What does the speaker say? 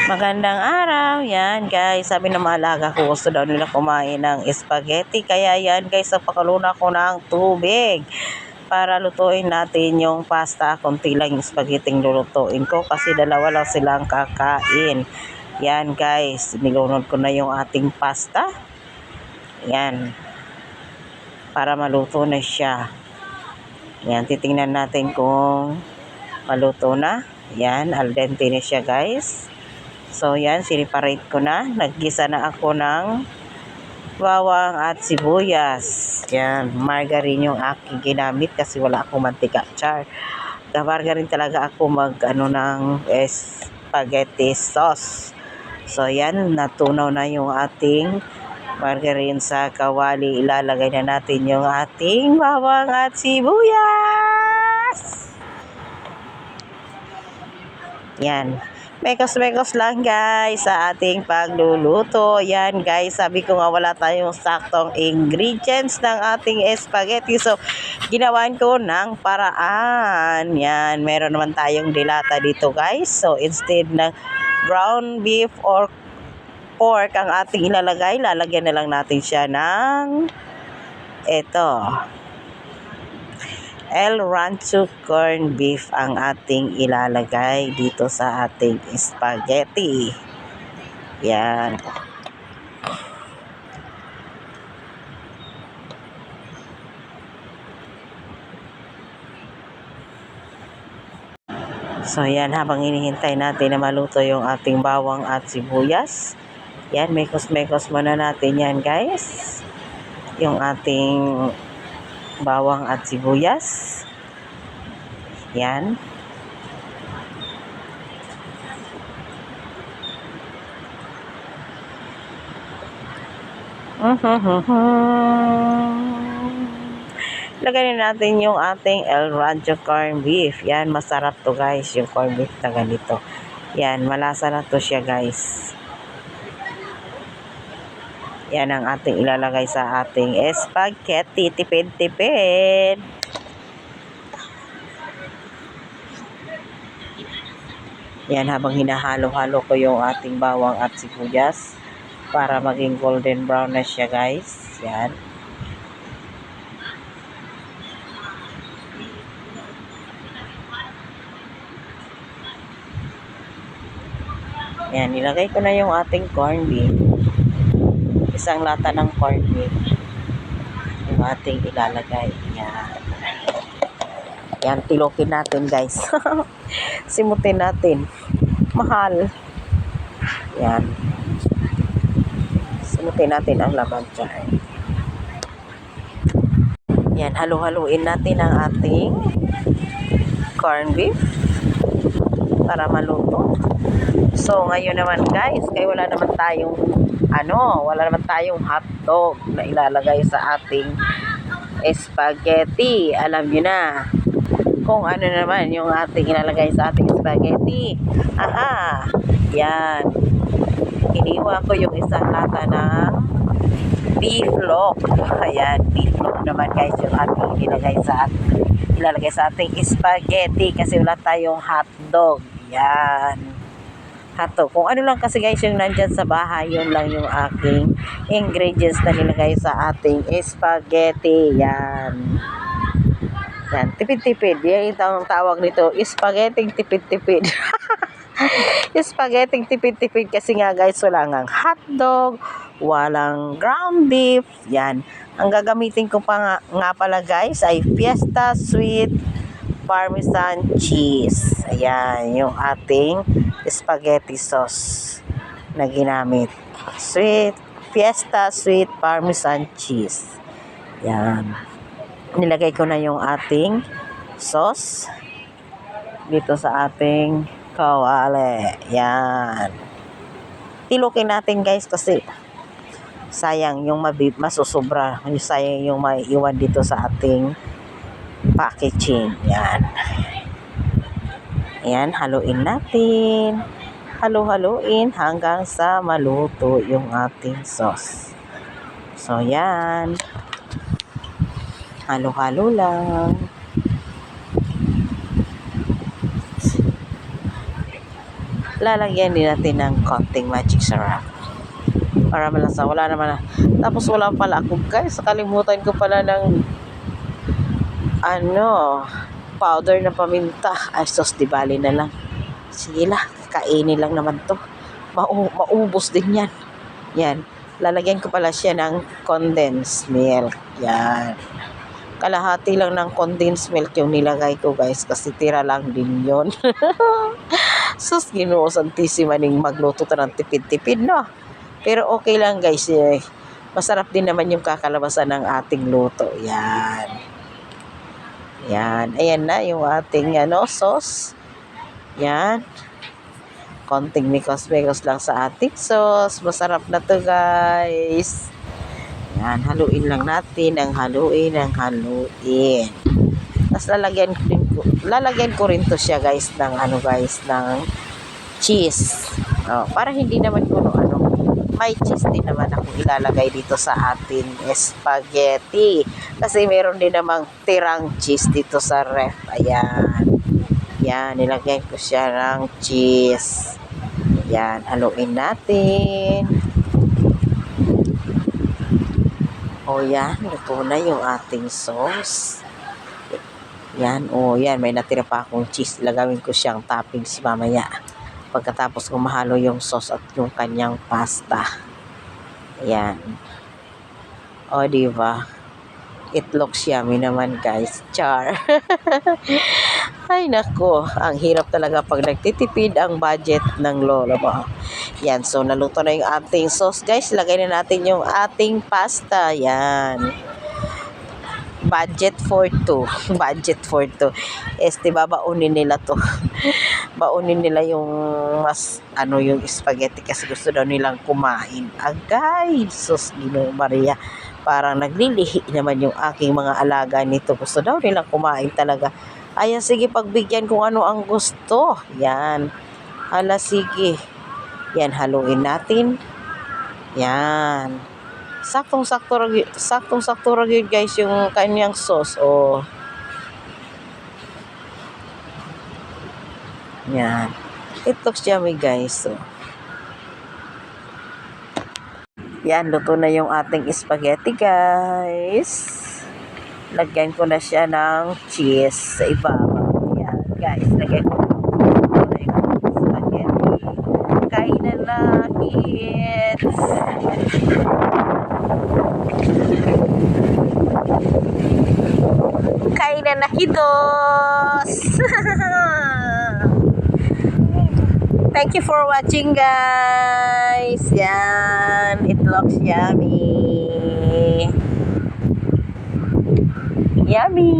Magandang araw, yan guys. Sabi ng mga alaga ko, gusto daw nila kumain ng spaghetti. Kaya yan guys, napakaluna ko ng tubig para lutuin natin yung pasta. Kunti lang yung spaghetti lulutuin ko kasi dalawa lang silang kakain. Yan guys, nilunod ko na yung ating pasta. Yan, para maluto na siya. Yan, titingnan natin kung maluto na. Yan, al dente na siya guys. So yan, siniparate ko na. Naggisa na ako ng bawang at sibuyas. Yan, margarine yung aking ginamit kasi wala akong mantika. Char. Margarine talaga ako ng spaghetti sauce. So yan, natunaw na yung ating margarine sa kawali. Ilalagay na natin yung ating bawang at sibuyas. Yan. Mekos-mekos lang guys sa ating pagluluto. Yan guys, sabi ko nga wala tayong saktong ingredients ng ating spaghetti. So, ginawan ko ng paraan. Yan, meron naman tayong dilata dito guys. So, instead ng ground beef or pork ang ating ilalagay, lalagyan na lang natin siya ng El Rancho corn beef ang ating ilalagay dito sa ating spaghetti. Yan. So yan, habang hinihintay natin na maluto yung ating bawang at sibuyas. Yan, mekos-mekos muna natin yan guys. Yung ating bawang at sibuyas. Yan. Lagyan natin yung ating El Rancho corn beef. Yan, masarap to guys, yung corn beef na ganito. Yan, malasa na to siya guys. Yan ang ating ilalagay sa ating spaghetti. Tipid-tipid. Yan, habang hinahalo-halo ko yung ating bawang at sibuyas para maging golden brown na siya guys. Yan. Yan, nilagay ko na yung ating corn beef. Isang lata ng corn beef yung ating ilalagay. Yan. Yan, tilokin natin guys. Simutin natin. Mahal. Yan. Simutin natin ang laman dyan. Yan, halu-haluin natin ang ating corn beef para maluto. So, ngayon naman guys, kaya wala naman tayong hotdog na ilalagay sa ating spaghetti. Alam nyo na kung ano naman yung ating ilalagay sa ating spaghetti. Aha! Yan. Iniwa ko yung isang lata ng beef loaf. Ayan, beef loaf naman guys yung ating ilalagay sa ating spaghetti kasi wala tayong hotdog. Yan. Hotdog. Kung ano lang kasi guys yung nandyan sa bahay, yun lang yung aking ingredients na nilagay sa ating spaghetti. Yan. Yan. Tipid-tipid. Yan yung tawag nito. Spaghetti tipid-tipid. Spaghetti tipid-tipid kasi nga guys wala ngang hotdog, walang ground beef. Yan. Ang gagamitin ko pa nga pala guys ay Fiesta Sweet Parmesan cheese. Ayan, yung ating spaghetti sauce na ginamit. Fiesta Sweet Parmesan cheese. Yan. Nilagay ko na yung ating sauce dito sa ating kawali. Yan. Tilukin natin guys kasi sayang yung masusubra. Sayang yung maiiwan dito sa ating packaging. Yan. Ayan, haluin natin. Halo-haluin hanggang sa maluto yung ating sauce. So, yan. Halo-halo lang. lalagyan din natin ng konting magic syrup. Para malasa, wala naman na. Tapos wala pala ako guys, kalimutan ko pala ng powder na paminta. Ay sos, di bali na lang. Sige lang, kainin lang naman to. Maubos din yan. Yan, lalagyan ko pala siya ng condensed milk. Yan. Kalahati lang ng condensed milk yung nilagay ko guys kasi tira lang din yon. Sus, Ginoo Santisima ning magluto ta ng tipid-tipid no. Pero okay lang guys eh. Masarap din naman yung kakalabasan ng ating luto. Yan. Yan. Ayan na yung ating sauce. Yan. Konting mikos-mikos lang sa ating sauce. Masarap na to guys. Yan. Haluin lang natin. Haluin. Tapos lalagyan ko rin to siya guys ng ng cheese. Para hindi naman may cheese din naman ako ilalagay dito sa ating spaghetti. Kasi meron din namang tirang cheese dito sa ref. Ayan. Yan, nilagyan ko siya ng cheese. Yan, haluin natin. Yan, luto na yung ating sauce. Yan, yan, may natira pa akong cheese. Lagawin ko siyang toppings mamaya. Pagkatapos ko mahalo yung sauce at yung kanyang pasta. Ayan. Diba? It looks yummy naman guys. Char. Ay nako, ang hirap talaga pag nagtitipid ang budget ng lola mo. Yan, so naluto na yung ating sauce guys. Lagay na natin yung ating pasta. Yan. Budget for two. Babaunin nila to. Baunin nila yung yung spaghetti kasi gusto daw nilang kumain. Agay, sus, Ginoo Maria. Parang naglilihi naman yung aking mga alaga nito. Gusto daw nilang kumain talaga. Ayan, sige, pagbigyan kung ano ang gusto. Yan. Hala, sige. Yan, haluin natin. Yan. Saktong-sakto rin guys yung kanyang sauce. Yan. It looks yummy guys. Yan, luto na yung ating spaghetti guys. Lagyan ko na siya ng cheese sa ibabaw. Yan guys, lagyan ko na yung spaghetti. Kainan na, kids. Kainan na, kiddos. Thank you for watching guys. Yan, it looks yummy. Yummy.